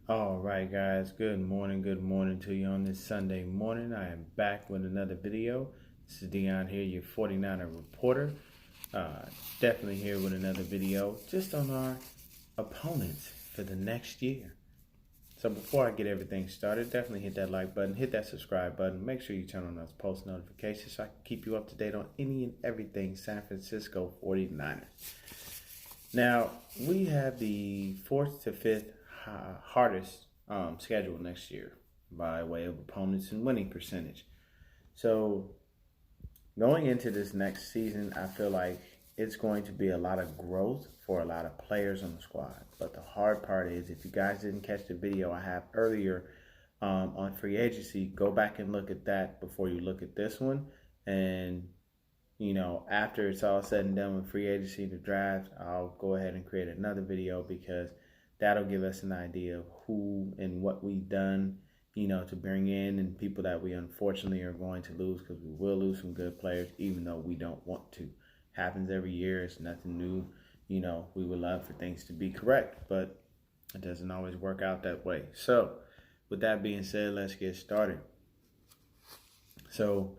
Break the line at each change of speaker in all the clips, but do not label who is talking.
All right, guys. Good morning. Good morning to you on this Sunday morning. I am back with another video. This is Dion here, your 49er reporter. Uh, Definitely here with another video just on our opponents for the next year. So before I get everything started, definitely hit that like button, hit that subscribe button. Make sure you turn on those post notifications so I can keep you up to date on any and everything San Francisco 49ers. Now, we have the fourth to fifth hardest schedule next year by way of opponents and winning percentage. So, going into this next season, I feel like it's going to be a lot of growth for a lot of players on the squad. But the hard part is, if you guys didn't catch the video I have earlier on free agency, go back and look at that before you look at this one. And after it's all said and done with free agency, the draft, I'll go ahead and create another video because that'll give us an idea of who and what we've done, to bring in and people that we unfortunately are going to lose, because we will lose some good players, even though we don't want to. Happens every year. It's nothing new. We would love for things to be correct, but it doesn't always work out that way. So with that being said, let's get started. So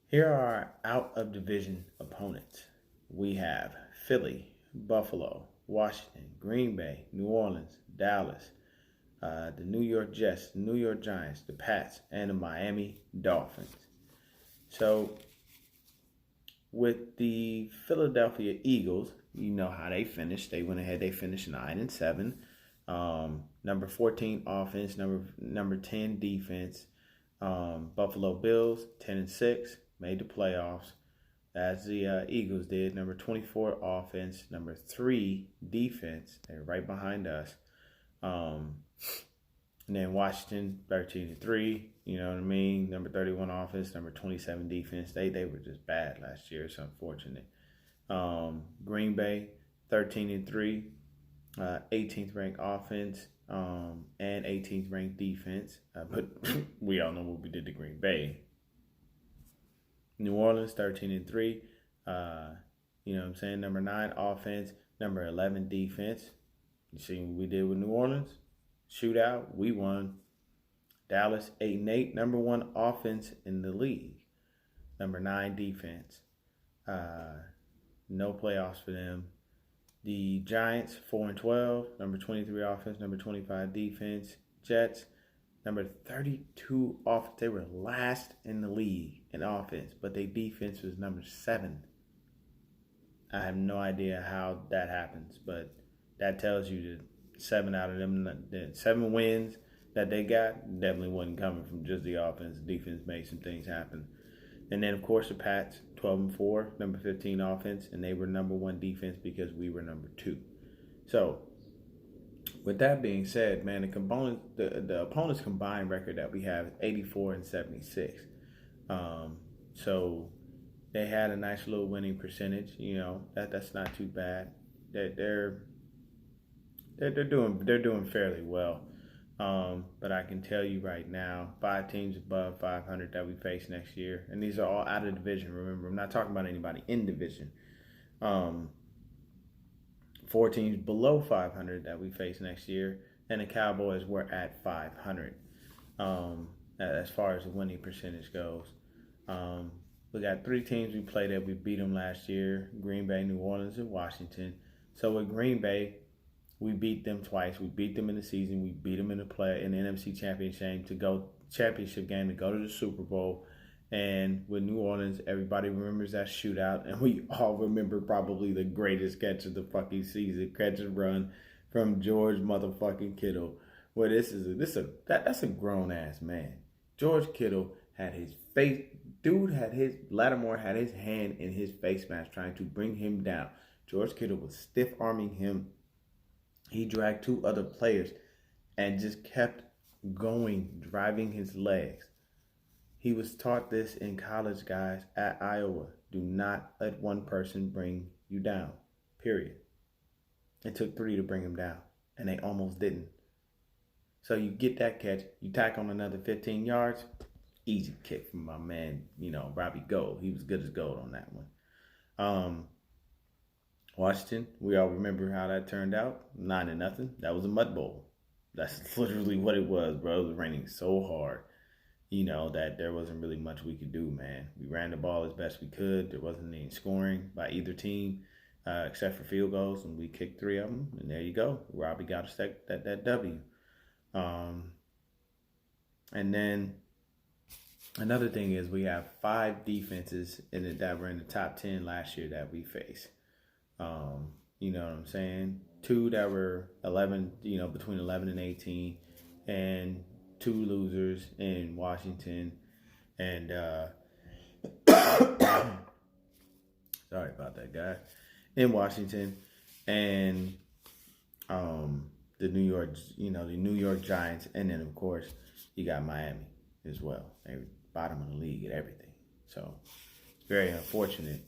here are our out-of-division opponents. We have Philly, Buffalo, Washington, Green Bay, New Orleans, Dallas, the New York Jets, the New York Giants, the Pats, and the Miami Dolphins. So with the Philadelphia Eagles, you know how they finished. They went ahead. They finished 9-7. Number 14 offense, number 10 defense. Buffalo Bills 10-6. Made the playoffs, as the Eagles did. Number 24 offense, number 3 defense. They're right behind us. And then Washington 13-3. You know what I mean? Number 31 offense, number 27 defense. They were just bad last year. It's unfortunate. Green Bay 13-3, 18th ranked offense, and 18th ranked defense. But we all know what we did to Green Bay. New Orleans 13-3. You know what I'm saying? Number 9 offense, number 11 defense. You see what we did with New Orleans? Shootout, we won. Dallas 8-8, number 1 offense in the league. Number 9 defense. No playoffs for them. The Giants 4-12, number 23 offense, number 25 defense. Jets number 32 offense. They were last in the league in offense, but their defense was number 7. I have no idea how that happens, but that tells you that 7 out of them, the 7 wins that they got, definitely wasn't coming from just the offense. The defense made some things happen. And then, of course, the Pats, 12-4, number 15 offense, and they were number 1 defense because we were number 2. So, with that being said, man, the opponent's combined record that we have is 84-76. So they had a nice little winning percentage. That's not too bad. They're doing fairly well. But I can tell you right now, 5 teams above 500 that we face next year, and these are all out of division. Remember, I'm not talking about anybody in division. 4 teams below 500 that we face next year, and the Cowboys were at 500 as far as the winning percentage goes. We got 3 teams we played that we beat them last year: Green Bay, New Orleans, and Washington. So with Green Bay, we beat them twice. We beat them in the season. We beat them in the NFC Championship game to go to the Super Bowl. And with New Orleans, everybody remembers that shootout, and we all remember probably the greatest catch of the fucking season, catch and run from George motherfucking Kittle. Well, that's a grown ass man. George Kittle had his face. Lattimore had his hand in his face mask trying to bring him down. George Kittle was stiff arming him. He dragged 2 other players and just kept going, driving his legs. He was taught this in college, guys, at Iowa. Do not let one person bring you down, period. It took 3 to bring him down, and they almost didn't. So you get that catch, you tack on another 15 yards, easy kick from my man, Robbie Gould. He was good as gold on that one. Washington, we all remember how that turned out. 9-0. That was a mud bowl. That's literally what it was, bro. It was raining so hard, that there wasn't really much we could do, man. We ran the ball as best we could. There wasn't any scoring by either team, except for field goals, and we kicked 3 of them. And there you go. Robbie got us that W. Um, and then another thing is we have 5 defenses that were in the top 10 last year that we faced. You know what I'm saying? 2 that were 11, between 11 and 18, and 2 losers in Washington. And sorry about that, guy. In Washington, and the New York Giants, and then of course you got Miami as well. They're bottom of the league at everything. So very unfortunate.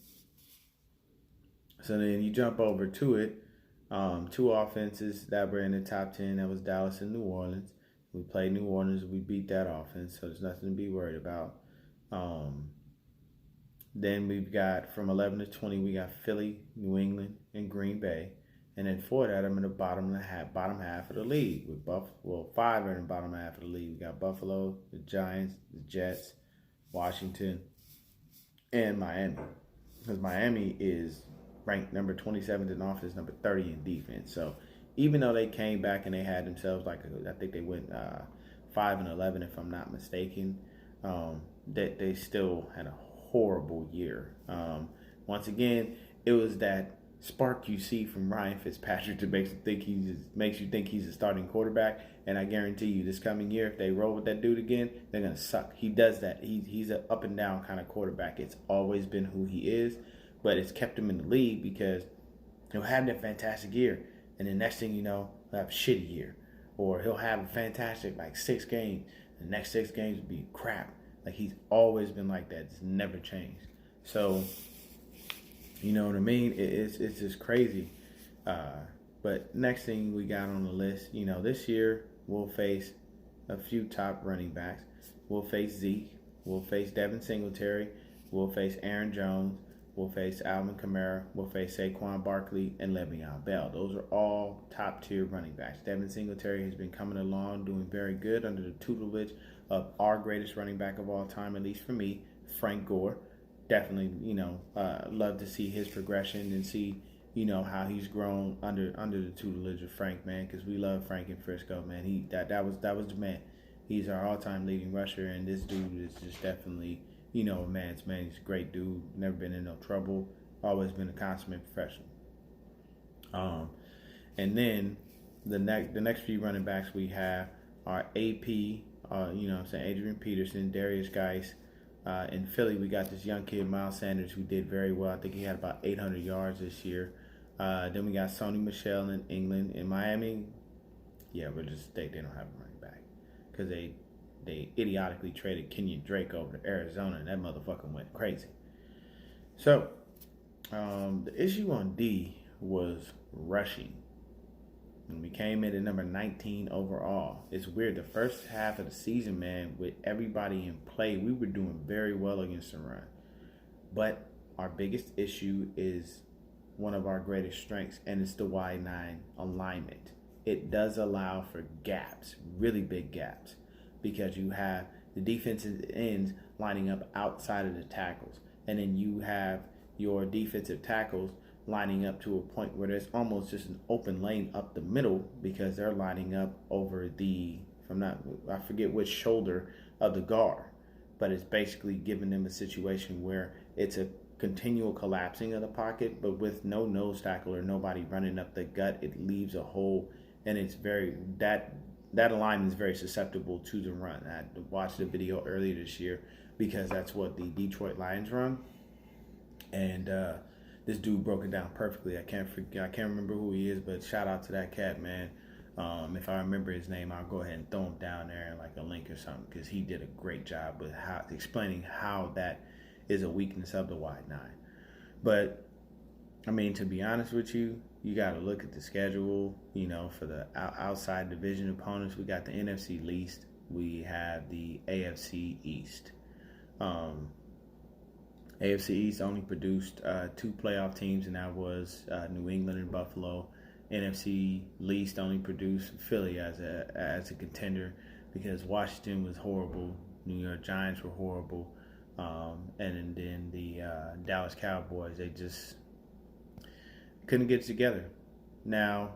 So then you jump over to it. 2 offenses that were in the top 10. That was Dallas and New Orleans. We played New Orleans. We beat that offense, so there's nothing to be worried about. Then we've got from 11 to 20, we got Philly, New England, and Green Bay. And then for that, I'm in the bottom half of the league. With 5 are in the bottom half of the league. We got Buffalo, the Giants, the Jets, Washington, and Miami. Because Miami is ranked number 27th in offense, number 30 in defense. So even though they came back and they had themselves I think they went 5-11 if I'm not mistaken, they still had a horrible year. Once again, it was that spark you see from Ryan Fitzpatrick that makes you think he's a starting quarterback. And I guarantee you, this coming year, if they roll with that dude again, they're gonna suck. He does that. He's an up and down kind of quarterback. It's always been who he is, but it's kept him in the league because he'll have that fantastic year, and the next thing you know, he'll have a shitty year, or he'll have a fantastic 6 games. The next 6 games will be crap. He's always been like that. It's never changed. So, you know what I mean? It's just crazy. But next thing we got on the list, this year we'll face a few top running backs. We'll face Zeke. We'll face Devin Singletary. We'll face Aaron Jones. We'll face Alvin Kamara. We'll face Saquon Barkley and Le'Veon Bell. Those are all top-tier running backs. Devin Singletary has been coming along, doing very good under the tutelage of our greatest running back of all time, at least for me, Frank Gore. Definitely, love to see his progression and see, how he's grown under the tutelage of Frank, man, because we love Frank in Frisco, man. That was the man. He's our all-time leading rusher, and this dude is just definitely, a man's man. He's a great dude. Never been in no trouble. Always been a consummate professional. And then the next few running backs we have are AP. Adrian Peterson, Darius Geis. In Philly, we got this young kid, Miles Sanders, who did very well. I think he had about 800 yards this year. Then we got Sony Michel in England. In Miami, they don't have a running back because they idiotically traded Kenyon Drake over to Arizona, and that motherfucker went crazy. So, the issue on D was rushing. And we came in at number 19 overall. It's weird. The first half of the season, man, with everybody in play, we were doing very well against the run. But our biggest issue is one of our greatest strengths, and it's the wide 9 alignment. It does allow for gaps, really big gaps, because you have the defensive ends lining up outside of the tackles. And then you have your defensive tackles lining up to a point where there's almost just an open lane up the middle because they're lining up over I forget which shoulder of the guard, but it's basically giving them a situation where it's a continual collapsing of the pocket, but with no nose tackle or nobody running up the gut, it leaves a hole, and it's that alignment is very susceptible to the run. I watched the video earlier this year because that's what the Detroit Lions run, and this dude broke it down perfectly. I can't remember who he is, but shout out to that cat, man. If I remember his name, I'll go ahead and throw him down there in a link or something, because he did a great job with explaining how that is a weakness of the wide 9. But to be honest with you, you got to look at the schedule. For the outside division opponents, we got the NFC least. We have the AFC East. AFC East only produced 2 playoff teams, and that was New England and Buffalo. NFC least only produced Philly as a contender because Washington was horrible, New York Giants were horrible, and then the Dallas Cowboys, they just couldn't get it together. Now,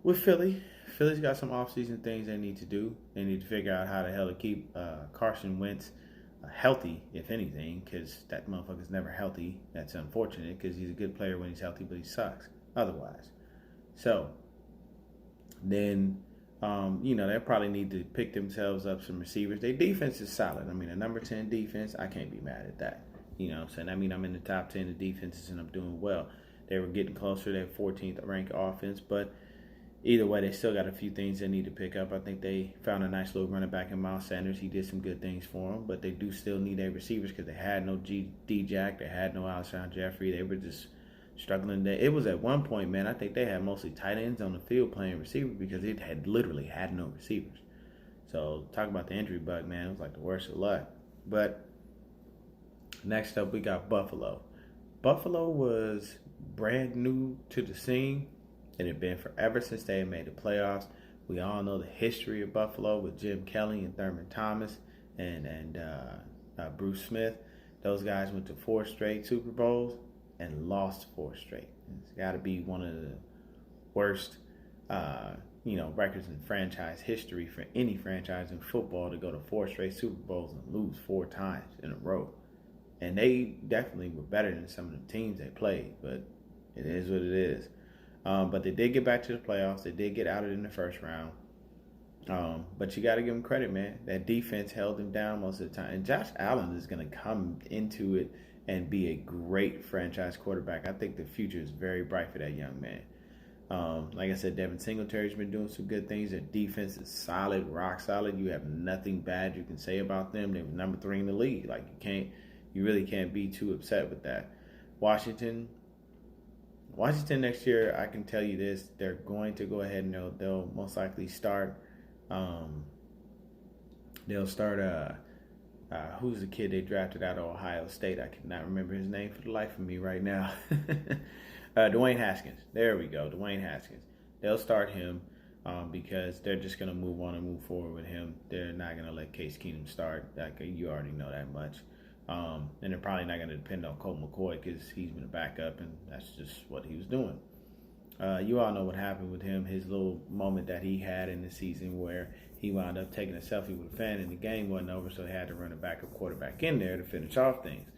with Philly's got some offseason things they need to do. They need to figure out how the hell to keep Carson Wentz healthy, if anything, because that motherfucker's never healthy. That's unfortunate because he's a good player when he's healthy, but he sucks otherwise. So, then, they probably need to pick themselves up some receivers. Their defense is solid. I mean, a number 10 defense, I can't be mad at that. You know what I'm saying? I mean, I'm in the top 10 of defenses and I'm doing well. They were getting closer to that 14th ranked offense, but either way, they still got a few things they need to pick up. I think they found a nice little running back in Miles Sanders. He did some good things for them, but they do still need their receivers because they had no D-Jack, they had no Alshon Jeffrey. They were just struggling. It was at one point, man, I think they had mostly tight ends on the field playing receiver because it had literally had no receivers. So talk about the injury bug, man. It was like the worst of luck. But next up, we got Buffalo. Buffalo was brand new to the scene. It had been forever since they had made the playoffs. We all know the history of Buffalo with Jim Kelly and Thurman Thomas and Bruce Smith. Those guys went to 4 straight Super Bowls and lost 4 straight. It's got to be one of the worst, records in franchise history for any franchise in football to go to 4 straight Super Bowls and lose 4 times in a row. And they definitely were better than some of the teams they played, but it is what it is. But they did get back to the playoffs. They did get outed in the first round. But you got to give them credit, man. That defense held them down most of the time. And Josh Allen is going to come into it and be a great franchise quarterback. I think the future is very bright for that young man. Like I said, Devin Singletary's been doing some good things. Their defense is solid, rock solid. You have nothing bad you can say about them. They were number 3 in the league. Like you really can't be too upset with that. Washington next year, I can tell you this: they're going to go ahead and they'll most likely start. They'll start. Who's the kid they drafted out of Ohio State? I cannot remember his name for the life of me right now. Dwayne Haskins. There we go, Dwayne Haskins. They'll start him because they're just going to move on and move forward with him. They're not going to let Case Keenum start. You already know that much. And they're probably not going to depend on Colt McCoy because he's been a backup, and that's just what he was doing. You all know what happened with him, his little moment that he had in the season where he wound up taking a selfie with a fan and the game wasn't over, so he had to run a backup quarterback in there to finish off things.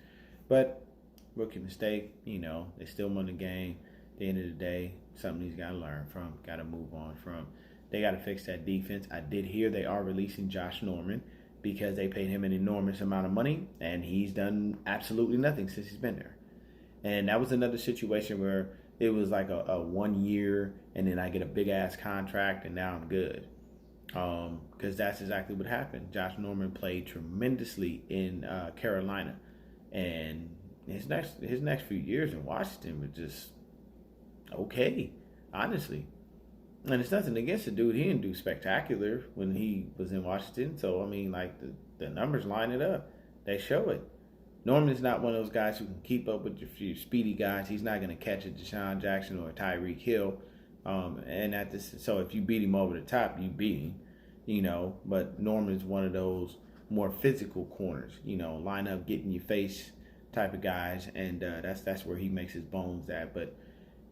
But rookie mistake, they still won the game. At the end of the day, something he's got to learn from, got to move on from. They got to fix that defense. I did hear they are releasing Josh Norman because they paid him an enormous amount of money, and he's done absolutely nothing since he's been there. And that was another situation where it was like a 1 year, and then I get a big-ass contract, and now I'm good. Because that's exactly what happened. Josh Norman played tremendously in Carolina, and his next few years in Washington were just okay, honestly. And it's nothing against the dude. He didn't do spectacular when he was in Washington. So, I mean, like, the numbers line it up. They show it. Norman's not one of those guys who can keep up with your speedy guys. He's not going to catch a Deshaun Jackson or a Tyreek Hill. So if you beat him over the top, you beat him, But Norman's one of those more physical corners, line up, get in your face type of guys. And that's where he makes his bones at. But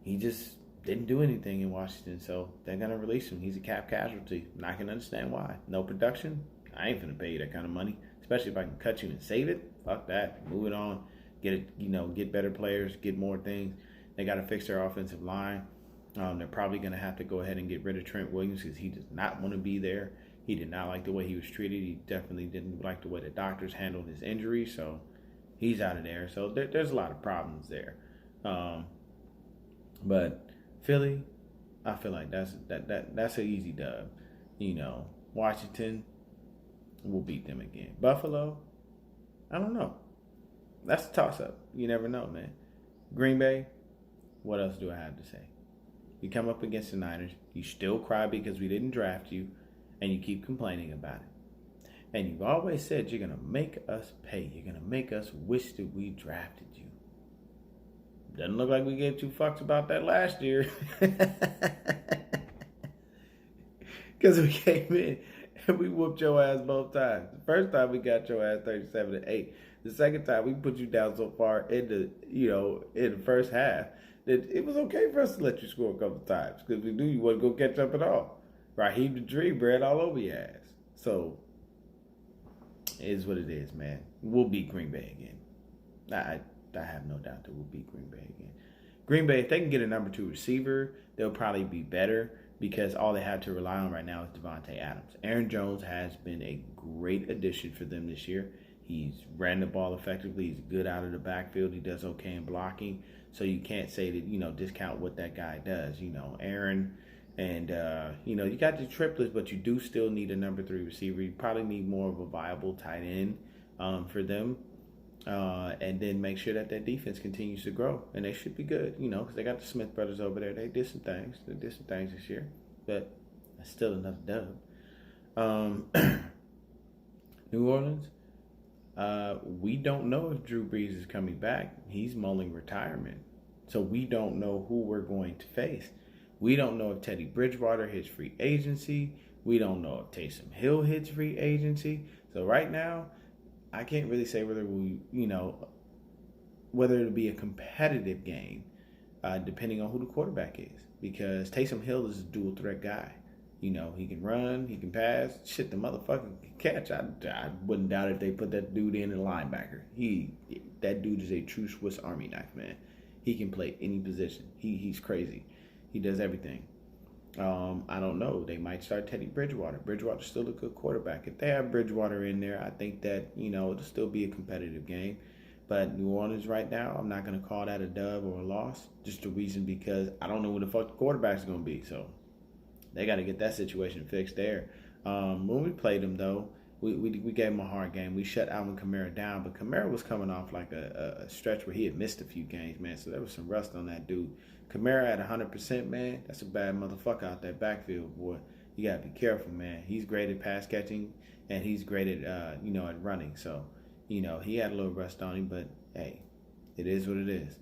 he just didn't do anything in Washington, so they're going to release him. He's a cap casualty, and I can understand why. No production, I ain't going to pay you that kind of money, especially if I can cut you and save it. Fuck that. Move it on. Get it, get better players, get more things. They got to fix their offensive line. They're probably going to have to go ahead and get rid of Trent Williams because he does not want to be there. He did not like the way he was treated. He definitely didn't like the way the doctors handled his injury, so he's out of there. So there's a lot of problems there. But Philly, I feel like that's an easy dub. Washington will beat them again. Buffalo, I don't know. That's a toss-up. You never know, man. Green Bay, what else do I have to say? You come up against the Niners, you still cry because we didn't draft you, and you keep complaining about it. And you've always said you're going to make us pay. You're going to make us wish that we drafted you. Doesn't look like we gave two fucks about that last year. Because we came in and we whooped your ass both times. The first time we got your ass 37-8. The second time we put you down so far in the first half that it was okay for us to let you score a couple times because we knew you wasn't gonna catch up at all. Raheem the Dream bread all over your ass. So it is what it is, man. We'll beat Green Bay again. I have no doubt that we'll beat Green Bay again. Green Bay, if they can get a number 2 receiver, they'll probably be better because all they have to rely on right now is Devontae Adams. Aaron Jones has been a great addition for them this year. He's ran the ball effectively. He's good out of the backfield. He does okay in blocking. So you can't say that, discount what that guy does. Aaron and, you got the triplets, but you do still need a number 3 receiver. You probably need more of a viable tight end for them. And then make sure that defense continues to grow. And they should be good, because they got the Smith brothers over there. They did some things. This year. But that's still another dub. New Orleans. We don't know if Drew Brees is coming back. He's mulling retirement. So we don't know who we're going to face. We don't know if Teddy Bridgewater hits free agency. We don't know if Taysom Hill hits free agency. So right now, I can't really say whether whether it'll be a competitive game, depending on who the quarterback is. Because Taysom Hill is a dual threat guy. He can run, he can pass. Shit, the motherfucker can catch. I wouldn't doubt if they put that dude in a linebacker. That dude is a true Swiss Army knife, man. He can play any position. He's crazy. He does everything. I don't know. They might start Teddy Bridgewater. Bridgewater's still a good quarterback. If they have Bridgewater in there, I think that, it'll still be a competitive game. But New Orleans right now, I'm not going to call that a dub or a loss. Just the reason because I don't know who the fuck the quarterback's going to be. So they got to get that situation fixed there. When we played them, though, we gave them a hard game. We shut Alvin Kamara down. But Kamara was coming off like a stretch where he had missed a few games, man. So there was some rust on that dude. Kamara at 100%, man, that's a bad motherfucker out that backfield, boy. You got to be careful, man. He's great at pass catching, and he's great at, at running. So, he had a little rust on him, but, hey, it is what it is.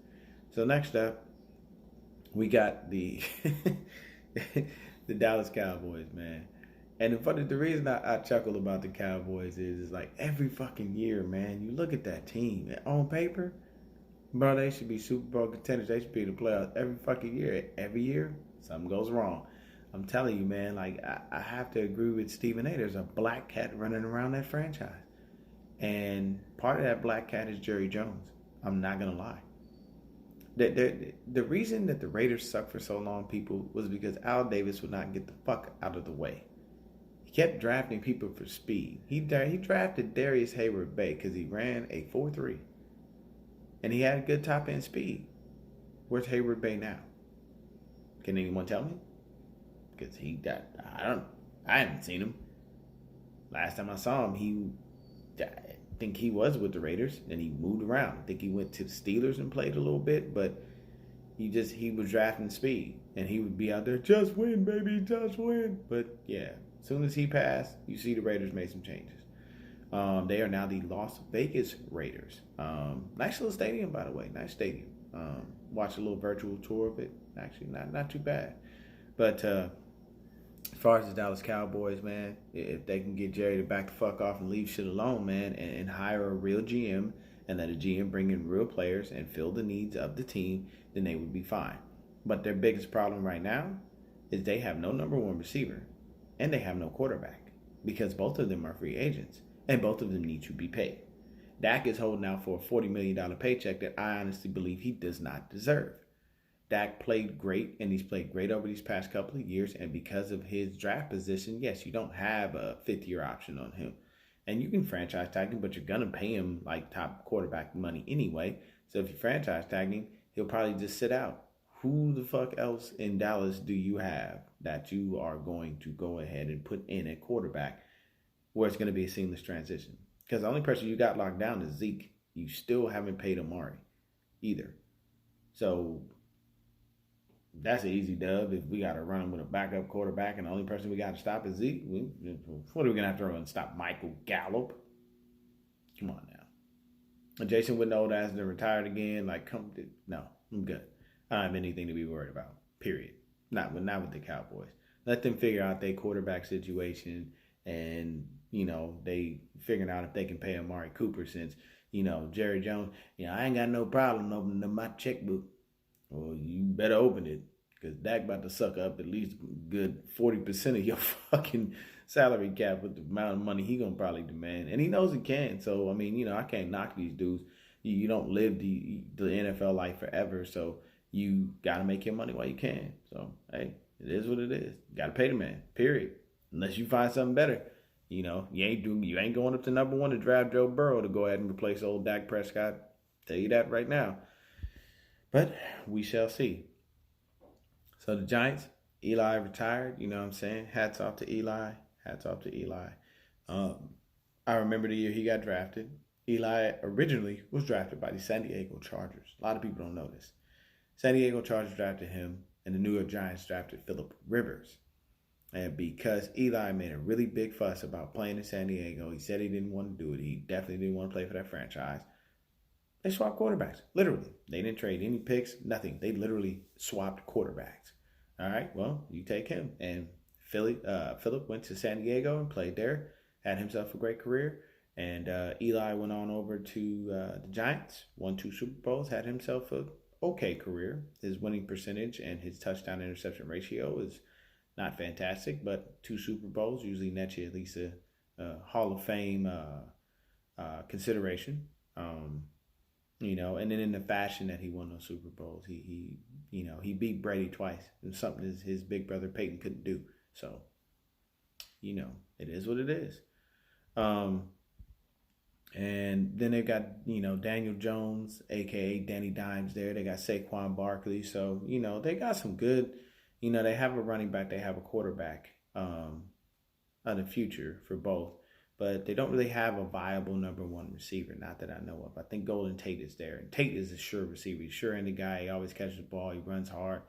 So next up, we got the the Dallas Cowboys, man. And the reason I chuckle about the Cowboys is like every fucking year, man, you look at that team. On paper, bro, they should be Super Bowl contenders. They should be in the playoffs every fucking year. Every year, something goes wrong. I'm telling you, man, like, I have to agree with Stephen A. There's a black cat running around that franchise. And part of that black cat is Jerry Jones. I'm not going to lie. The reason that the Raiders sucked for so long, people, was because Al Davis would not get the fuck out of the way. He kept drafting people for speed. He drafted Darius Hayward-Bay because he ran a 4.3. And he had good top-end speed. Where's Hayward-Bay now? Can anyone tell me? Because I haven't seen him. Last time I saw him, I think he was with the Raiders, and he moved around. I think he went to the Steelers and played a little bit, but he was drafting speed, and he would be out there, just win, baby, just win. But yeah, as soon as he passed, you see the Raiders made some changes. They are now the Las Vegas Raiders. Nice little stadium, by the way. Nice stadium. Watch a little virtual tour of it. Actually, not too bad. But as far as the Dallas Cowboys, man, if they can get Jerry to back the fuck off and leave shit alone, man, and hire a real GM and let a GM bring in real players and fill the needs of the team, then they would be fine. But their biggest problem right now is they have no number 1 receiver and they have no quarterback because both of them are free agents and both of them need to be paid. Dak is holding out for a $40 million paycheck that I honestly believe he does not deserve. Dak played great, and he's played great over these past couple of years, and because of his draft position, yes, you don't have a 5th-year option on him. And you can franchise tag him, but you're going to pay him like top quarterback money anyway. So if you franchise tag him, he'll probably just sit out. Who the fuck else in Dallas do you have that you are going to go ahead and put in a quarterback where it's going to be a seamless transition? Because the only person you got locked down is Zeke. You still haven't paid Amari either. So that's an easy dub. If we got to run him with a backup quarterback and the only person we got to stop is Zeke, what are we going to have to run? Stop Michael Gallup? Come on now. And Jason Witten old ass and retired again. Like, no. I'm good. I don't have anything to be worried about. Period. Not with the Cowboys. Let them figure out their quarterback situation, and they figuring out if they can pay Amari Cooper, since Jerry Jones. I ain't got no problem opening my checkbook. Well, you better open it, because Dak about to suck up at least good 40% of your fucking salary cap with the amount of money he gonna probably demand, and he knows he can. So I mean, I can't knock these dudes. You don't live the NFL life forever, so you got to make your money while you can. So hey, it is what it is. You got to pay the man. Period. Unless you find something better. You ain't going up to number one to draft Joe Burrow to go ahead and replace old Dak Prescott. Tell you that right now. But we shall see. So the Giants, Eli retired. You know what I'm saying? Hats off to Eli. Hats off to Eli. I remember the year he got drafted. Eli originally was drafted by the San Diego Chargers. A lot of people don't know this. San Diego Chargers drafted him, and the New York Giants drafted Phillip Rivers. And because Eli made a really big fuss about playing in San Diego, he said he didn't want to do it. He definitely didn't want to play for that franchise. They swapped quarterbacks, literally. They didn't trade any picks, nothing. They literally swapped quarterbacks. All right, well, you take him. And Phillip went to San Diego and played there, had himself a great career. And Eli went on over to the Giants, won 2 Super Bowls, had himself a okay career. His winning percentage and his touchdown interception ratio is not fantastic, but 2 Super Bowls usually net you at least a Hall of Fame consideration. And then in the fashion that he won those Super Bowls, he beat Brady twice. It was something his big brother Peyton couldn't do. So, it is what it is. And then they got, Daniel Jones, a.k.a. Danny Dimes there. They got Saquon Barkley. So, they got some good, they have a running back. They have a quarterback of the future for both. But they don't really have a viable number one receiver, not that I know of. I think Golden Tate is there. And Tate is a sure receiver. He's sure-handed guy. He always catches the ball. He runs hard.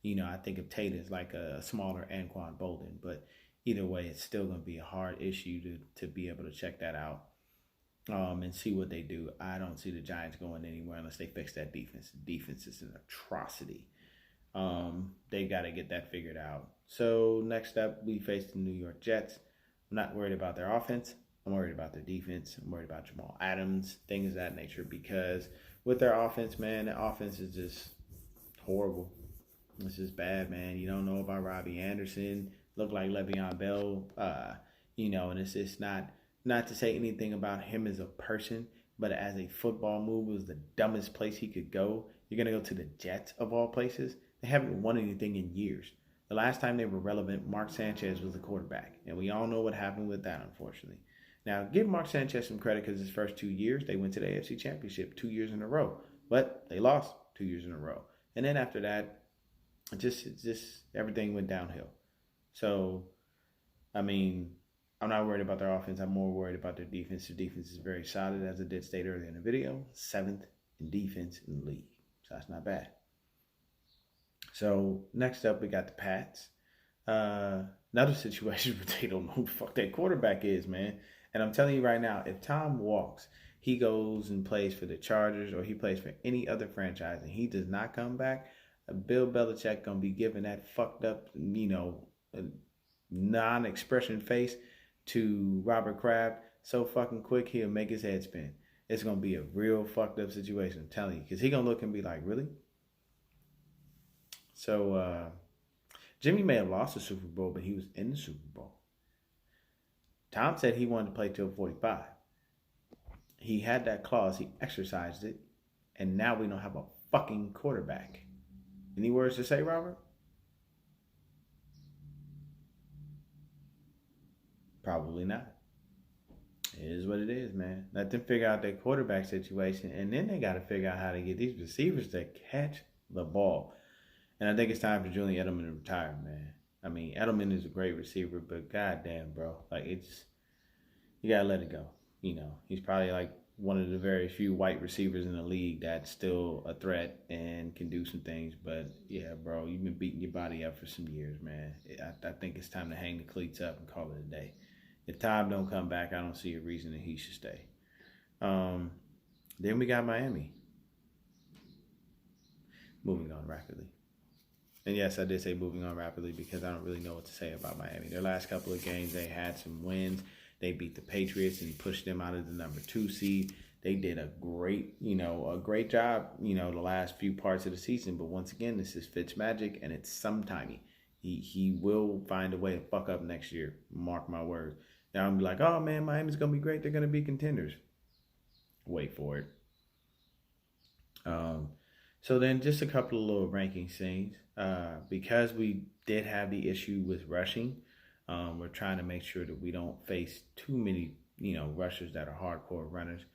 I think of Tate as like a smaller Anquan Bolden. But either way, it's still going to be a hard issue to be able to check that out. And see what they do. I don't see the Giants going anywhere unless they fix that defense. The defense is an atrocity. They got to get that figured out. So next up, we face the New York Jets. I'm not worried about their offense. I'm worried about their defense. I'm worried about Jamal Adams, things of that nature. Because with their offense, man, the offense is just horrible. It's just bad, man. You don't know about Robbie Anderson. Look like Le'Veon Bell. And it's just not to say anything about him as a person, but as a football move, it was the dumbest place he could go. You're going to go to the Jets, of all places. They haven't won anything in years. The last time they were relevant, Mark Sanchez was the quarterback. And we all know what happened with that, unfortunately. Now, give Mark Sanchez some credit, because his first 2 years, they went to the AFC Championship 2 years in a row. But they lost 2 years in a row. And then after that, just everything went downhill. So, I mean, I'm not worried about their offense. I'm more worried about their defense. Their defense is very solid, as I did state earlier in the video. 7th in defense in the league. So that's not bad. So next up, we got the Pats. Another situation where they don't know who the fuck their quarterback is, man. And I'm telling you right now, if Tom walks, he goes and plays for the Chargers or he plays for any other franchise and he does not come back, Bill Belichick going to be giving that fucked up, non-expression face to Robert Kraft so fucking quick he'll make his head spin. It's going to be a real fucked up situation, I'm telling you. Because he going to look and be like, really? So, Jimmy may have lost the Super Bowl, but he was in the Super Bowl. Tom said he wanted to play till 45. He had that clause. He exercised it. And now we don't have a fucking quarterback. Any words to say, Robert? Probably not. It is what it is, man. Let them figure out their quarterback situation. And then they got to figure out how to get these receivers to catch the ball. And I think it's time for Julian Edelman to retire, man. I mean, Edelman is a great receiver, but goddamn, bro. Like, you got to let it go. He's probably like one of the very few white receivers in the league that's still a threat and can do some things. But, yeah, bro, you've been beating your body up for some years, man. I think it's time to hang the cleats up and call it a day. If Tom don't come back, I don't see a reason that he should stay. Then we got Miami. moving on rapidly. And yes, I did say moving on rapidly because I don't really know what to say about Miami. Their last couple of games, they had some wins. They beat the Patriots and pushed them out of the number 2 seed. They did a great job, the last few parts of the season. But once again, this is Fitzmagic, and it's sometimey. He will find a way to fuck up next year. Mark my words. Now I'm like, oh man, Miami's gonna be great. They're gonna be contenders. Wait for it. So then just a couple of little ranking things. Because we did have the issue with rushing, we're trying to make sure that we don't face too many, rushers that are hardcore runners.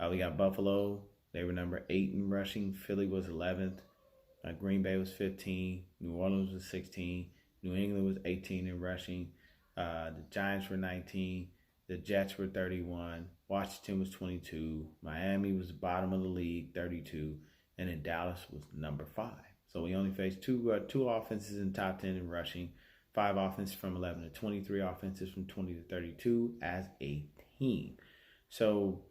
We got Buffalo. They were number 8 in rushing. Philly was 11th. Green Bay was 15. New Orleans was 16. New England was 18 in rushing. The Giants were 19. The Jets were 31. Washington was 22. Miami was the bottom of the league, 32. And then Dallas was number 5. So we only faced two offenses in the top 10 in rushing, 5 offenses from 11 to 23 offenses from 20 to 32 as a team. So,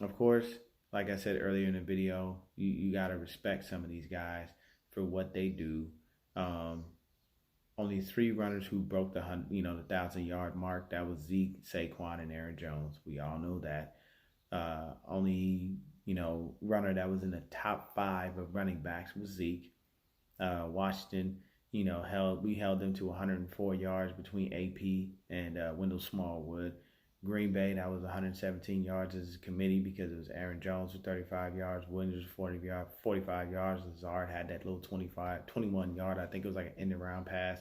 of course, like I said earlier in the video, you got to respect some of these guys for what they do. Only 3 runners who broke the 1,000-yard mark. That was Zeke, Saquon, and Aaron Jones. We all know that. Only runner that was in the top 5 of running backs was Zeke. Washington, we held them to 104 yards between AP and Wendell Smallwood. Green Bay, that was 117 yards as a committee because it was Aaron Jones with 35 yards, Williams with 45 yards. Lazard had that little 21 yard. I think it was like an end around pass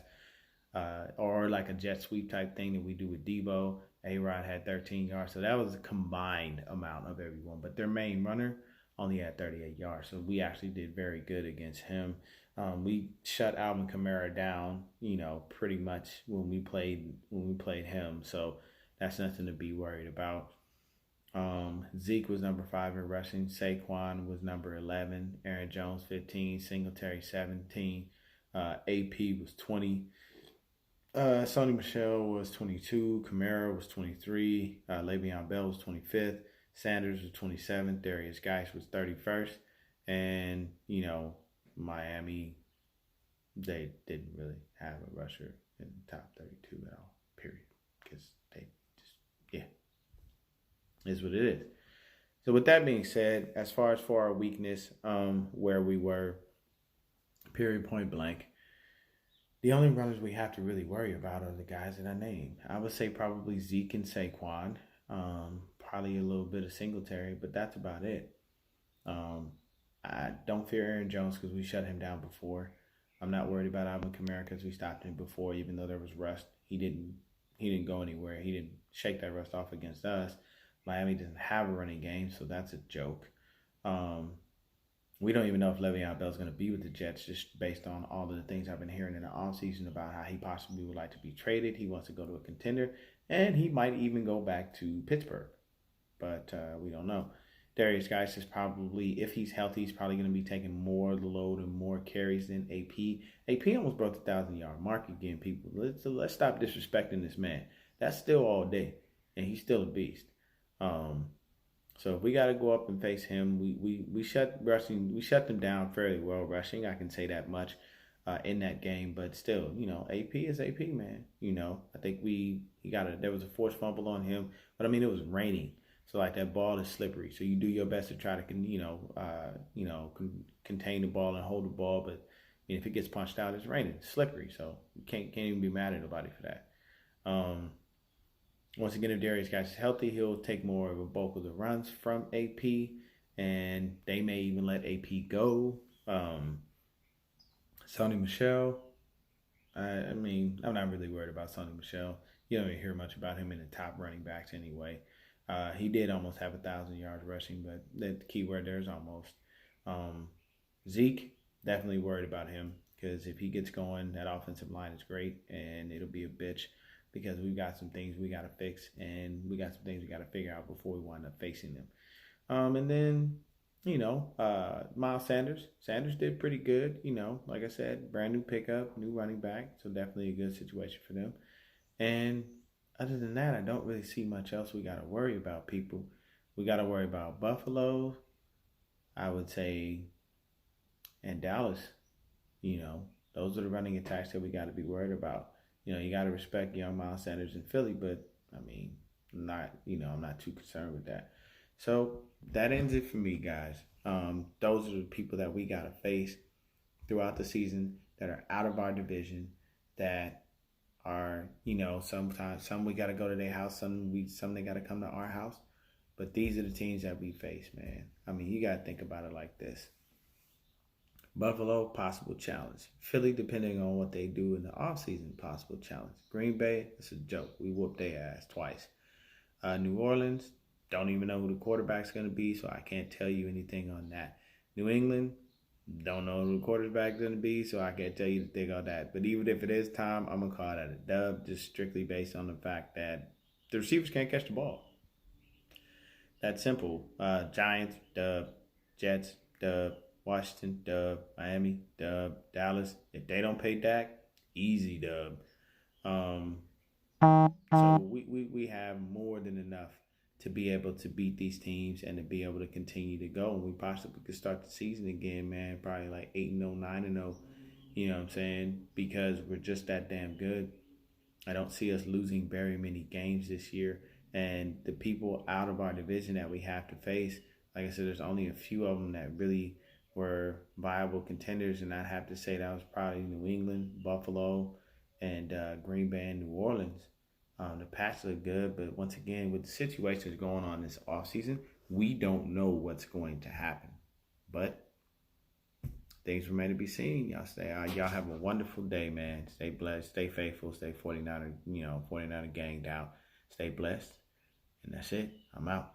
or like a jet sweep type thing that we do with Debo. A-Rod had 13 yards. So that was a combined amount of everyone. But their main runner only had 38 yards. So we actually did very good against him. We shut Alvin Kamara down, pretty much when we played him. So that's nothing to be worried about. Zeke was number 5 in rushing. Saquon was number 11. Aaron Jones 15. Singletary 17. AP was 20. Sony Michel was 22. Kamara was 23. Le'Veon Bell was 25th. Sanders was 27th. Darius Geis was 31st. And, Miami, they didn't really have a rusher in the top 32 at all, period. Because they just, is what it is. So with that being said, as far as for our weakness, where we were, period, point blank, the only runners we have to really worry about are the guys that I named. I would say probably Zeke and Saquon, probably a little bit of Singletary, but that's about it. I don't fear Aaron Jones because we shut him down before. I'm not worried about Alvin Kamara because we stopped him before, even though there was rust. He didn't go anywhere. He didn't shake that rust off against us. Miami doesn't have a running game, so that's a joke. We don't even know if Le'Veon Bell is going to be with the Jets just based on all of the things I've been hearing in the offseason about how he possibly would like to be traded. He wants to go to a contender, and he might even go back to Pittsburgh, but we don't know. Darius Geis is probably, if he's healthy, he's probably going to be taking more of the load and more carries than AP. AP almost broke the 1,000-yard mark again, people. Let's stop disrespecting this man. That's still all day, and he's still a beast. So if we got to go up and face him, we shut them down fairly well rushing. I can say that much in that game, but still, AP is AP, man. I think there was a forced fumble on him, but I mean it was raining. So like that ball is slippery. So you do your best to try to contain the ball and hold the ball. But if it gets punched out, it's raining, it's slippery. So you can't even be mad at nobody for that. Once again, if Darius Geis is healthy, he'll take more of a bulk of the runs from AP, and they may even let AP go. Sony Michel. I'm not really worried about Sony Michel. You don't even hear much about him in the top running backs anyway. He did almost have 1,000 yards rushing, but the key word there is almost. Zeke, definitely worried about him because if he gets going, that offensive line is great, and it'll be a bitch because we've got some things we got to fix, and we got some things we got to figure out before we wind up facing them. And then, Miles Sanders. Sanders did pretty good, like I said, brand new pickup, new running back, so definitely a good situation for them. And other than that, I don't really see much else we got to worry about, people. We got to worry about Buffalo, I would say, and Dallas. You know, those are the running attacks that we got to be worried about. You know, you got to respect young Miles Sanders in Philly, but I mean, I'm not too concerned with that. So that ends it for me, guys. Those are the people that we got to face throughout the season that are out of our division, that are, sometimes some we got to go to their house, some they got to come to our house. But these are the teams that we face, man. I mean, you got to think about it like this. Buffalo, possible challenge. Philly, depending on what they do in the offseason, possible challenge. Green Bay, it's a joke. We whooped their ass twice. New Orleans, don't even know who the quarterback's going to be, so I can't tell you anything on that. New England, don't know who the quarterback's going to be, so I can't tell you anything on that. But even if it is time, I'm going to call that a dub, just strictly based on the fact that the receivers can't catch the ball. That's simple. Giants, dub. Jets, dub. Washington, dub. Miami, dub. Dallas, if they don't pay Dak, easy dub. So we have more than enough to be able to beat these teams and to be able to continue to go. And we possibly could start the season again, man, probably like 8-0, 9-0. You know what I'm saying? Because we're just that damn good. I don't see us losing very many games this year. And the people out of our division that we have to face, like I said, there's only a few of them that really were viable contenders. And I'd have to say that was probably New England, Buffalo, and Green Bay and New Orleans. The Pats look good, but once again, with the situations going on this offseason, we don't know what's going to happen. But things remain to be seen. Y'all have a wonderful day, man. Stay blessed, stay faithful, stay 49er ganged out. Stay blessed. And that's it. I'm out.